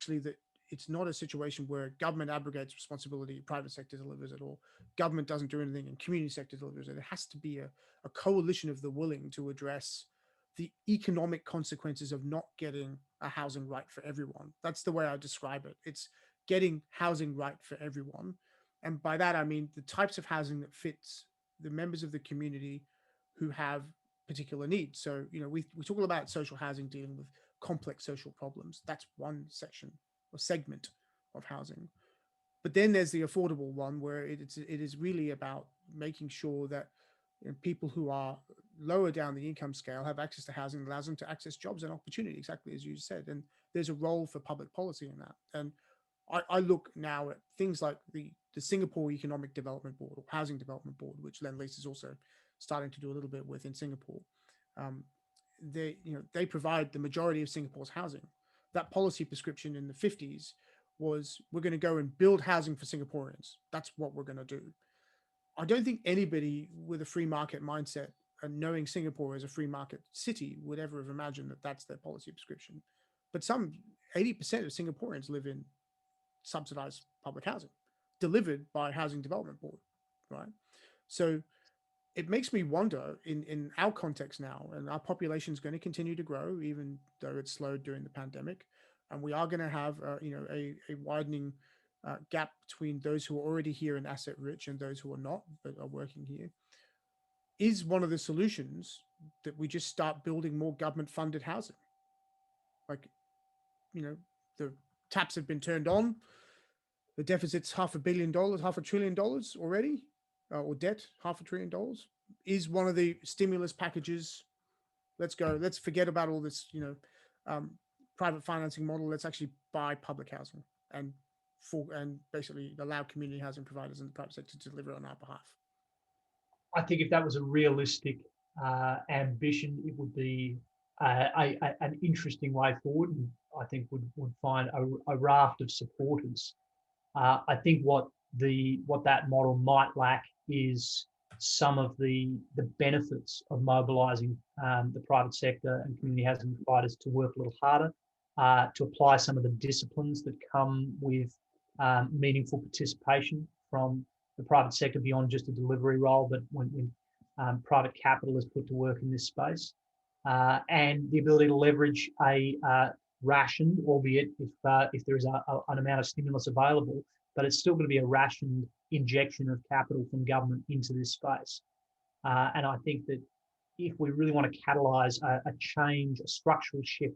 actually that it's not a situation where government abrogates responsibility, private sector delivers it, or government doesn't do anything and community sector delivers it. It has to be a coalition of the willing to address the economic consequences of not getting a housing right for everyone. That's the way I describe it. It's getting housing right for everyone. And by that, I mean the types of housing that fits the members of the community who have particular needs. So, we talk about social housing dealing with complex social problems. That's one section or segment of housing. But then there's the affordable one where it is really about making sure that people who are lower down the income scale have access to housing that allows them to access jobs and opportunity, exactly as you said. And there's a role for public policy in that. And I look now at things like the Singapore Economic Development Board or Housing Development Board, which Lend-Lease is also starting to do a little bit with in Singapore. Um, they provide the majority of Singapore's housing. That policy prescription in the 50s was we're going to go and build housing for Singaporeans. That's what we're going to do. I don't think anybody with a free market mindset and knowing Singapore as a free market city would ever have imagined that that's their policy prescription. But some 80% of Singaporeans live in subsidized public housing delivered by Housing Development Board, right? So it makes me wonder in our context now, and our population is going to continue to grow, even though it's slowed during the pandemic. And we are going to have, a widening gap between those who are already here and asset rich and those who are not, but are working here. Is one of the solutions that we just start building more government funded housing? Like, you know, the taps have been turned on, the deficit's $500 million, $500 billion already, or debt, $500 billion. Is one of the stimulus packages? Let's go. Let's forget about all this, um, private financing model. Let's actually buy public housing and basically allow community housing providers in the private sector to deliver on our behalf. I think if that was a realistic ambition, it would be an interesting way forward, and I think would find a raft of supporters. I think what that model might lack is some of the benefits of mobilising the private sector and community housing providers to work a little harder, to apply some of the disciplines that come with meaningful participation from the private sector beyond just a delivery role, but when private capital is put to work in this space, and the ability to leverage a rationed, albeit if there is an amount of stimulus available, but it's still going to be a rationed injection of capital from government into this space. And I think that if we really want to catalyse a change, a structural shift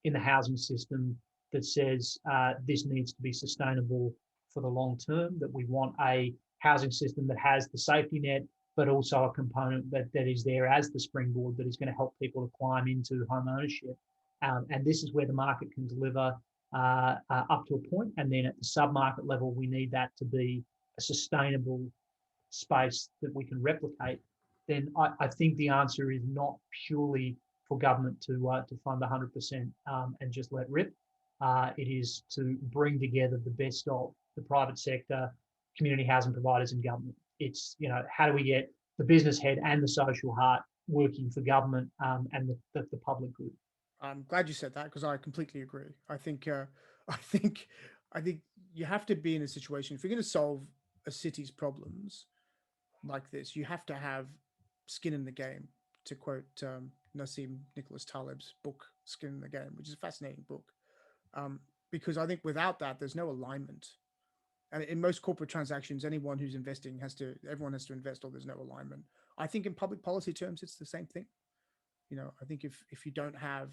in the housing system that says this needs to be sustainable for the long term, that we want a housing system that has the safety net, but also a component that is there as the springboard that is going to help people to climb into home ownership. And this is where the market can deliver up to a point. And then at the sub-market level, we need that to be a sustainable space that we can replicate. Then I think the answer is not purely for government to fund 100% and just let rip. It is to bring together the best of the private sector, community housing providers, and government. It's, how do we get the business head and the social heart working for government and the public good? I'm glad you said that because I completely agree. I think, I think you have to be in a situation if you're going to solve a city's problems like this, you have to have skin in the game. To quote Nassim Nicholas Taleb's book "Skin in the Game," which is a fascinating book, because I think without that, there's no alignment. And in most corporate transactions, anyone who's investing everyone has to invest, or there's no alignment. I think in public policy terms, it's the same thing. I think if you don't have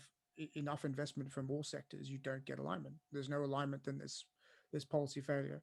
enough investment from all sectors, you don't get alignment. There's no alignment, then there's policy failure.